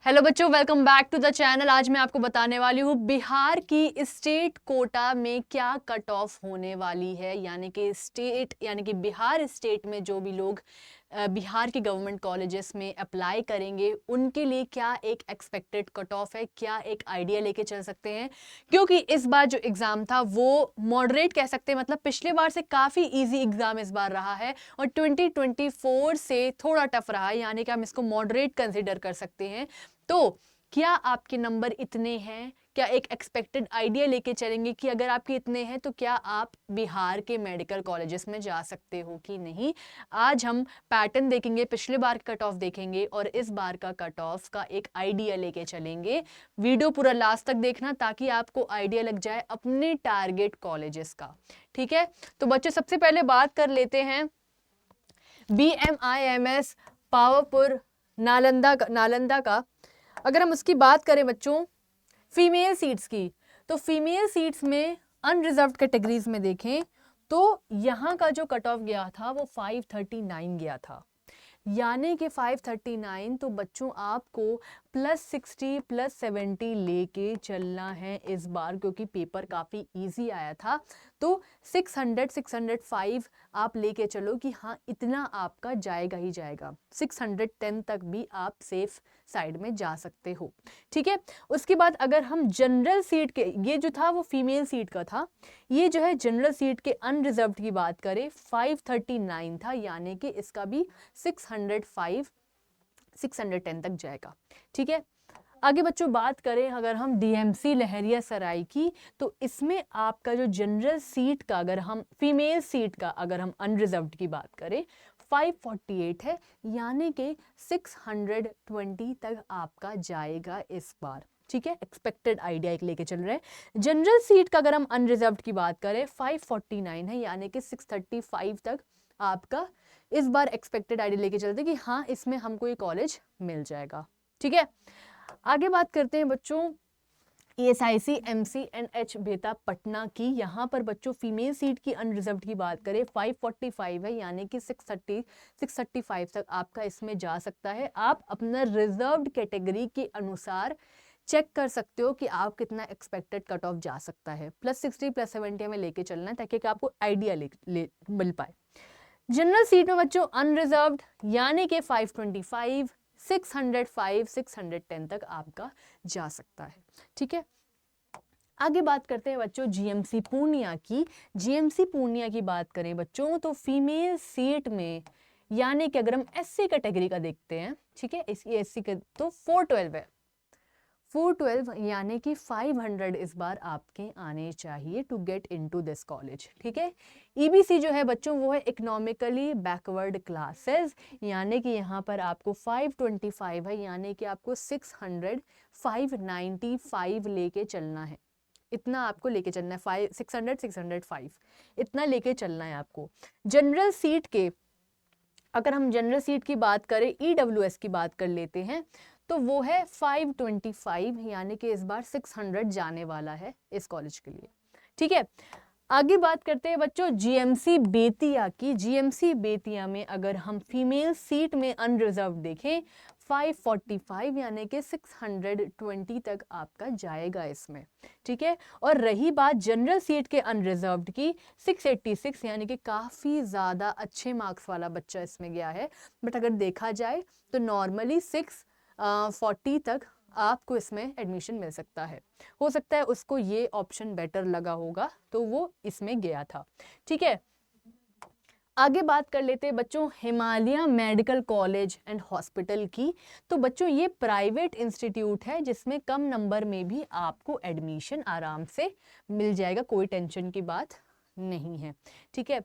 Hello बच्चों, welcome back to the channel. आज मैं आपको बताने वाली हूँ बिहार की स्टेट कोटा में क्या कट ऑफ होने वाली है, यानी कि बिहार स्टेट में जो भी लोग बिहार के गवर्नमेंट कॉलेजेस में अप्लाई करेंगे उनके लिए क्या एक एक्सपेक्टेड कट ऑफ है, क्या एक आइडिया लेके चल सकते हैं। क्योंकि इस बार जो एग्जाम था वो मॉडरेट कह सकते हैं, मतलब पिछले बार से काफ़ी इजी एग्जाम इस बार रहा है और 2024 से थोड़ा टफ रहा है, यानी कि हम इसको मॉडरेट कंसिडर कर सकते हैं। तो क्या आपके नंबर इतने हैं, क्या एक एक्सपेक्टेड आइडिया लेके चलेंगे कि अगर आपके इतने हैं तो क्या आप बिहार के मेडिकल कॉलेजेस में जा सकते हो कि नहीं। आज हम पैटर्न देखेंगे, पिछले बार का कट ऑफ देखेंगे और इस बार का कट ऑफ का एक आइडिया लेके चलेंगे। वीडियो पूरा लास्ट तक देखना ताकि आपको आइडिया लग जाए अपने टारगेट कॉलेजेस का। ठीक है, तो बच्चों सबसे पहले बात कर लेते हैं BMIMS पावरपुर नालंदा का। अगर हम उसकी बात करें बच्चों फीमेल सीट्स की, तो फीमेल सीट्स में अनरिजर्व्ड कैटेगरीज में देखें तो यहाँ का जो कट ऑफ गया था वो 539 गया था, यानी कि 539। तो बच्चों आपको +60 +70 लेके चलना है इस बार, क्योंकि पेपर काफ़ी इजी आया था। तो 605 आप लेके चलो कि हाँ इतना आपका जाएगा ही जाएगा। 610 तक भी आप सेफ साइड में जा सकते हो। ठीक है, उसके बाद अगर हम जनरल सीट के, ये जो था वो फीमेल सीट का था, ये जो है जनरल सीट के अनरिजर्व्ड की बात करें 539 था, यानी कि इसका भी 605 610 तक जाएगा। ठीक है, आगे बच्चों बात करें अगर हम DMC लहरिया सराय की, तो इसमें आपका जो जनरल सीट का, अगर हम फीमेल सीट का अगर हम अनरिजर्व्ड की बात करें 548 है, यानी कि 620 तक आपका जाएगा इस बार। ठीक है, एक्सपेक्टेड आइडिया एक लेके चल रहे हैं। जनरल सीट का अगर हम अनरिजर्व्ड की बात करें 549 है, यानी कि 635 तक आपका इस बार एक्सपेक्टेड आइडिया लेके चलते कि हाँ इसमें हमको ये कॉलेज मिल जाएगा। ठीक है, आगे बात करते हैं बच्चों ESIC MCNH बेता पटना की। यहाँ पर बच्चों फीमेल सीट की अनरिजर्व्ड की बात करें 545 है, यानी कि 635 तक आपका इसमें जा सकता है। आप अपना रिजर्व्ड कैटेगरी के अनुसार चेक कर सकते हो कि आप कितना एक्सपेक्टेड कट ऑफ जा सकता है। +60 +70 में लेके चलना है ताकि आपको आइडिया मिल पाए। जनरल सीट में बच्चों अनरिजर्व्ड यानी कि 525 605 610 तक आपका जा सकता है। ठीक है, आगे बात करते हैं बच्चों GMC पूर्णिया की। GMC पूर्णिया की बात करें बच्चों तो फीमेल सीट में, यानी कि अगर हम SC कैटेगरी का देखते हैं, ठीक है, इसकी SC के तो 412 है। 412 यानी कि 500 इस बार आपके आने चाहिए to get into this college. ठीक है, EBC जो है बच्चों वो है इकोनॉमिकली बैकवर्ड क्लासेस, यानी कि यहाँ पर आपको 525 है, यानी कि आपको 595 लेके चलना है। इतना आपको लेके चलना है, 605 इतना लेके चलना है आपको। जनरल सीट के, अगर हम जनरल सीट की बात करें EWS की बात कर लेते हैं तो वो है 525, यानी कि इस बार 600 जाने वाला है इस कॉलेज के लिए। ठीक है, आगे बात करते हैं बच्चों GMC बेतिया की। GMC बेतिया में अगर हम फीमेल सीट में अनरिजर्व देखें 545, यानी कि 620 तक आपका जाएगा इसमें। ठीक है, और रही बात जनरल सीट के अनरिजर्व्ड की 686, यानी कि काफ़ी ज़्यादा अच्छे मार्क्स वाला बच्चा इसमें गया है। बट अगर देखा जाए तो नॉर्मली 640 तक आपको इसमें एडमिशन मिल सकता है। हो सकता है उसको ये ऑप्शन बेटर लगा होगा तो वो इसमें गया था। ठीक है, आगे बात कर लेते हैं बच्चों Himalaya medical college and hospital की। तो बच्चों ये प्राइवेट इंस्टीट्यूट है जिसमें कम नंबर में भी आपको एडमिशन आराम से मिल जाएगा, कोई टेंशन की बात नहीं है। ठीक है,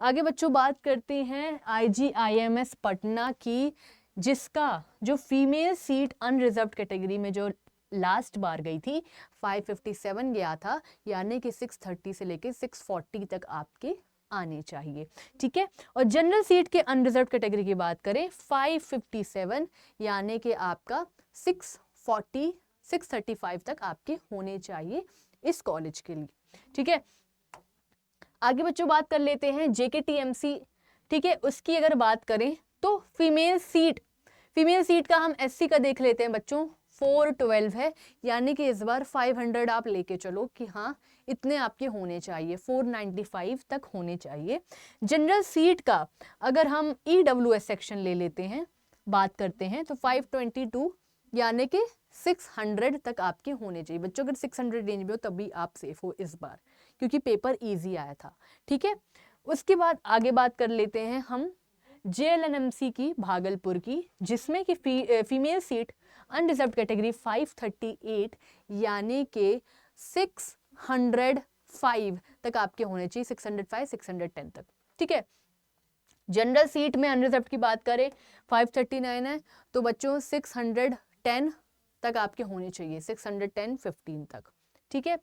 आगे बच्चों बात करते हैं IGIMS पटना की, जिसका जो फीमेल सीट अनरिजर्व्ड कैटेगरी में जो लास्ट बार गई थी 557 गया था, यानी कि 630 से लेके 640 तक आपके आने चाहिए। ठीक है, और जनरल सीट के अनरिजर्व्ड कैटेगरी की बात करें 557, यानी कि आपका 640 635 तक आपके होने चाहिए इस कॉलेज के लिए। ठीक है, आगे बच्चों बात कर लेते हैं JKTMC। ठीक है, उसकी अगर बात करें तो फीमेल सीट का हम एससी का देख लेते हैं बच्चों, 412 है, यानी कि इस बार 500 आप लेके चलो कि हाँ इतने आपके होने चाहिए, 495 तक होने चाहिए। जनरल सीट का अगर हम ईडब्ल्यूएस सेक्शन ले लेते हैं, बात करते हैं, तो 522 यानी कि 600 तक आपके होने चाहिए बच्चों। अगर 600 रेंज में हो तभी आप सेफ हो इस बार, क्योंकि पेपर इजी आया था, ठीक है। उसके बाद आगे बात कर लेते हैं हम JLNMC की, भागलपुर की, जिसमें कि फीमेल सीट अनरिजर्व कैटेगरी 538 यानी कि 605 तक आपके होने चाहिए, 605 610 तक, ठीक है। जनरल सीट में अनरिजर्व की बात करें 539 है, तो बच्चों 610 तक आपके होने चाहिए, 610 15 तक, ठीक है।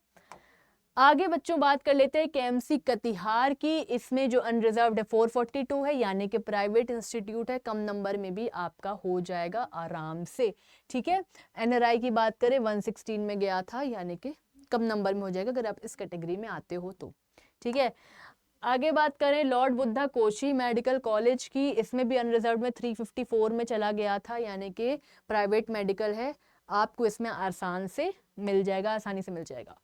आगे बच्चों बात कर लेते हैं KMC कटिहार की, इसमें जो अनरिजर्व्ड है 442 है, यानी कि प्राइवेट इंस्टीट्यूट है, कम नंबर में भी आपका हो जाएगा आराम से, ठीक है। NRI की बात करें 116 में गया था, यानी कि कम नंबर में हो जाएगा अगर आप इस कैटेगरी में आते हो तो, ठीक है। आगे बात करें Lord Buddha Koshi medical college की, इसमें भी अनरिजर्व्ड में 354 में चला गया था, यानी कि प्राइवेट मेडिकल है, आपको इसमें आसानी से मिल जाएगा।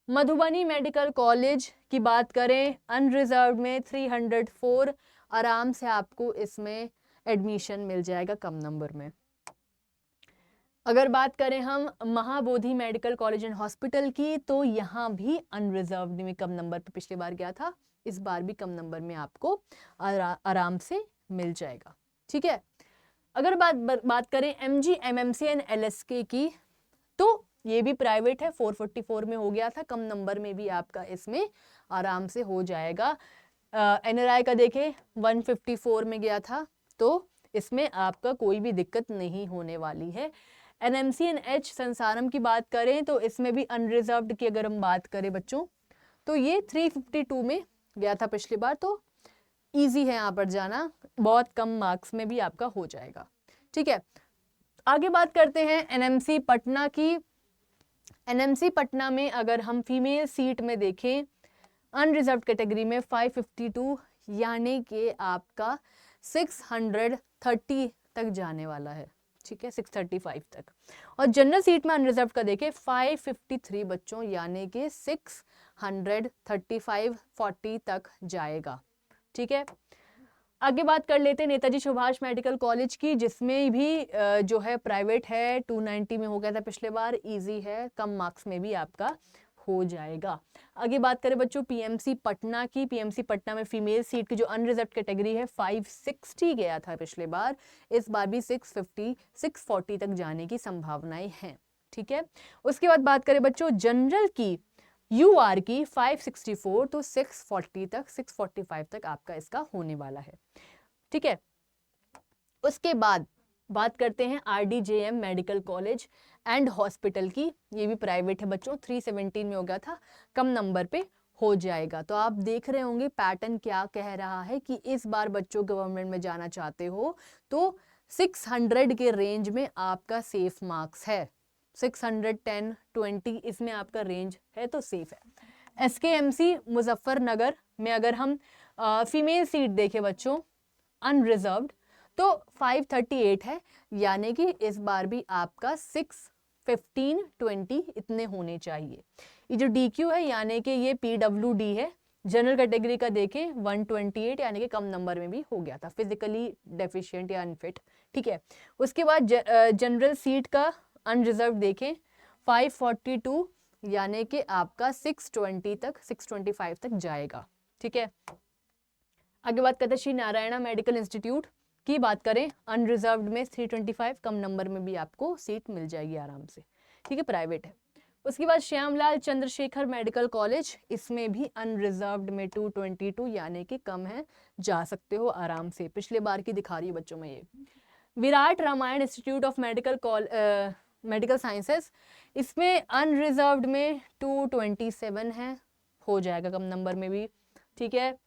मधुबनी मेडिकल कॉलेज की बात करें अनरिजर्व्ड में 304, आराम से आपको इसमें एडमिशन मिल जाएगा कम नंबर में। अगर बात करें हम Mahabodhi medical college and hospital की, तो यहाँ भी अनरिजर्व्ड में कम नंबर पे पिछली बार गया था, इस बार भी कम नंबर में आपको आराम से मिल जाएगा, ठीक है। अगर बात करें MG MMC एंड LSK की, तो ये भी प्राइवेट है, 444 में हो गया था, कम नंबर में भी आपका इसमें आराम से हो जाएगा। NRI का देखें 154 में गया था, तो इसमें आपका कोई भी दिक्कत नहीं होने वाली है। NMC एंड H संसारम की बात करें तो इसमें भी अनरिजर्व्ड की अगर हम बात करें बच्चों, तो ये 352 में गया था पिछली बार, तो ईजी है यहाँ पर जाना, बहुत कम मार्क्स में भी आपका हो जाएगा, ठीक है। आगे बात करते हैं NMC पटना की। NMC पटना में अगर हम फीमेल सीट में देखें अनरिजर्व्ड कैटेगरी में 552 यानी कि आपका 630 तक जाने वाला है, ठीक है, 635 तक। और जनरल सीट में अनरिजर्व्ड का देखें 553 बच्चों, यानी कि 635 40 तक जाएगा, ठीक है। आगे बात कर लेते हैं नेताजी सुभाष मेडिकल कॉलेज की, जिसमें भी जो है प्राइवेट है, 290 में हो गया था पिछले बार, इजी है, कम मार्क्स में भी आपका हो जाएगा। आगे बात करें बच्चों PMC पटना की, PMC पटना में फीमेल सीट की जो अनरिजर्व्ड कैटेगरी है 560 गया था पिछले बार, इस बार भी 650 640 तक जाने की संभावनाएं हैं, ठीक है। उसके बाद बात करें बच्चों जनरल की UR की 564, तो 640 तक 645 तक आपका इसका होने वाला है, ठीक है। उसके बाद बात करते हैं RDJM medical college and hospital की, ये भी प्राइवेट है बच्चों, 317 में हो गया था, कम नंबर पे हो जाएगा। तो आप देख रहे होंगे पैटर्न क्या कह रहा है कि इस बार बच्चों गवर्नमेंट में जाना चाहते हो तो 600 के रेंज में आपका सेफ मार्क्स है, 610 20 इसमें आपका रेंज है तो सेफ है। SKMC मुजफ्फरनगर में अगर हम फीमेल सीट देखें बच्चों अनरिजर्व्ड, तो 538 है, यानी कि इस बार भी आपका 615 20 इतने होने चाहिए। ये जो DQ है यानी कि ये PWD है, जनरल कैटेगरी का देखें 128 यानी कि कम नंबर में भी हो गया था, फिजिकली डेफिशिएंट या अनफिट, ठीक है। उसके बाद जनरल सीट का अनरिजर्व देखें 542 यानी कि आपका 620 तक 625 तक जाएगा, ठीक है। आगे बात करते हैं श्री नारायणा मेडिकल इंस्टीट्यूट की, बात करें अनरिजर्व्ड में 325, कम नंबर में भी आपको सीट मिल जाएगी आराम से, ठीक है, प्राइवेट है। उसके बाद श्यामलाल चंद्रशेखर मेडिकल कॉलेज, इसमें भी अनरिजर्व्ड में 222 यानी कि कम है, जा सकते हो आराम से, पिछले बार की दिखा रही है बच्चों में ये। Virat Ramayan institute of medical sciences, इसमें अनरिजर्व्ड में 227 है, हो जाएगा कम नंबर में भी, ठीक है।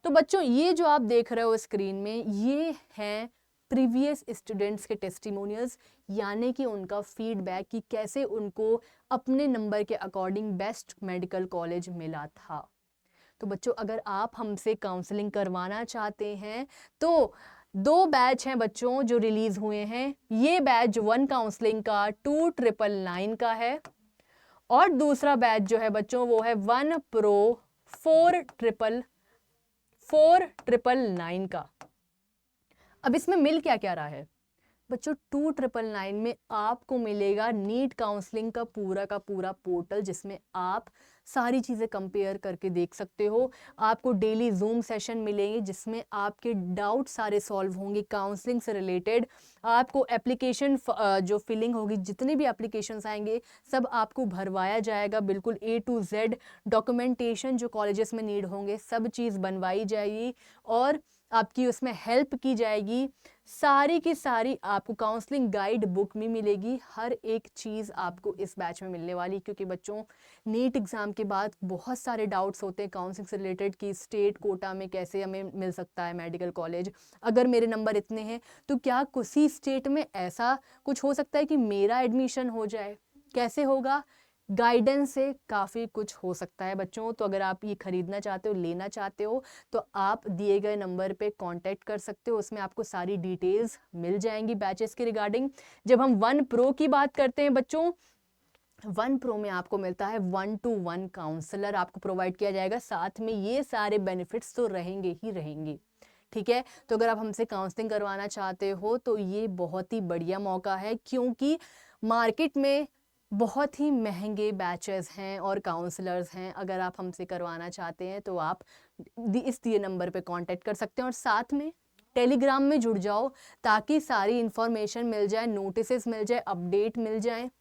तो बच्चों ये जो आप देख रहे हो स्क्रीन में, ये हैं प्रीवियस स्टूडेंट्स के टेस्टिमोनियल्स, यानी कि उनका फीडबैक कि कैसे उनको अपने नंबर के अकॉर्डिंग बेस्ट मेडिकल कॉलेज मिला था। तो बच्चों अगर आप हमसे काउंसलिंग करवाना चाहते हैं तो 2 बैच हैं बच्चों जो रिलीज हुए हैं। ये बैच 1 काउंसलिंग का 2999 का है और दूसरा बैच जो है बच्चों वो है 1 प्रो 4999 का। अब इसमें मिल क्या क्या रहा है बच्चों, 2999 में आपको मिलेगा नीट काउंसलिंग का पूरा पोर्टल, जिसमें आप सारी चीज़ें कंपेयर करके देख सकते हो। आपको डेली जूम सेशन मिलेंगे जिसमें आपके डाउट सारे सॉल्व होंगे काउंसलिंग से रिलेटेड। आपको एप्लीकेशन जो फिलिंग होगी, जितने भी एप्लीकेशंस आएंगे सब आपको भरवाया जाएगा, बिल्कुल A to Z डॉक्यूमेंटेशन जो कॉलेजेस में नीड होंगे सब चीज़ बनवाई जाएगी और आपकी उसमें हेल्प की जाएगी। सारी की सारी आपको काउंसलिंग गाइड बुक में मिलेगी, हर एक चीज़ आपको इस बैच में मिलने वाली, क्योंकि बच्चों नीट एग्ज़ाम के बाद बहुत सारे डाउट्स होते हैं काउंसलिंग से रिलेटेड कि स्टेट कोटा में कैसे हमें मिल सकता है मेडिकल कॉलेज, अगर मेरे नंबर इतने हैं तो क्या किसी स्टेट में ऐसा कुछ हो सकता है कि मेरा एडमिशन हो जाए, कैसे होगा। गाइडेंस से काफ़ी कुछ हो सकता है बच्चों। तो अगर आप ये खरीदना चाहते हो, लेना चाहते हो, तो आप दिए गए नंबर पे कांटेक्ट कर सकते हो, उसमें आपको सारी डिटेल्स मिल जाएंगी बैचेस के रिगार्डिंग। जब हम 1 प्रो की बात करते हैं बच्चों, 1 प्रो में आपको मिलता है 1-to-1 काउंसलर आपको प्रोवाइड किया जाएगा, साथ में ये सारे बेनिफिट्स तो रहेंगे ही रहेंगे, ठीक है। तो अगर आप हमसे काउंसलिंग करवाना चाहते हो तो ये बहुत ही बढ़िया मौका है, क्योंकि मार्केट में बहुत ही महंगे बैचेस हैं और काउंसलर्स हैं। अगर आप हमसे करवाना चाहते हैं तो आप इस दिए नंबर पे कांटेक्ट कर सकते हैं और साथ में टेलीग्राम में जुड़ जाओ ताकि सारी इन्फॉर्मेशन मिल जाए, नोटिसेस मिल जाए, अपडेट मिल जाए,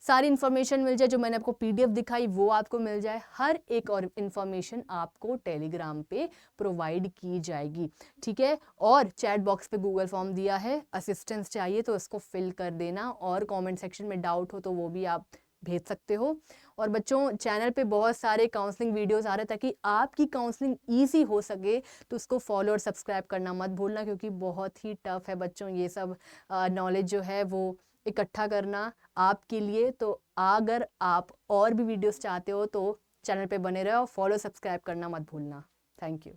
सारी इन्फॉर्मेशन मिल जाए। जो मैंने आपको PDF दिखाई वो आपको मिल जाए, हर एक और इन्फॉर्मेशन आपको टेलीग्राम पे प्रोवाइड की जाएगी, ठीक है। और चैट बॉक्स पे गूगल फॉर्म दिया है, असिस्टेंस चाहिए तो उसको फिल कर देना, और कमेंट सेक्शन में डाउट हो तो वो भी आप भेज सकते हो। और बच्चों चैनल पे बहुत सारे काउंसलिंग वीडियोस आ रहे हैं, ताकि आपकी काउंसलिंग ईजी हो सके, तो उसको फॉलो और सब्सक्राइब करना मत भूलना, क्योंकि बहुत ही टफ है बच्चों ये सब नॉलेज जो है वो इकट्ठा करना आपके लिए। तो अगर आप और भी वीडियोस चाहते हो तो चैनल पे बने रहो, फॉलो सब्सक्राइब करना मत भूलना। Thank you.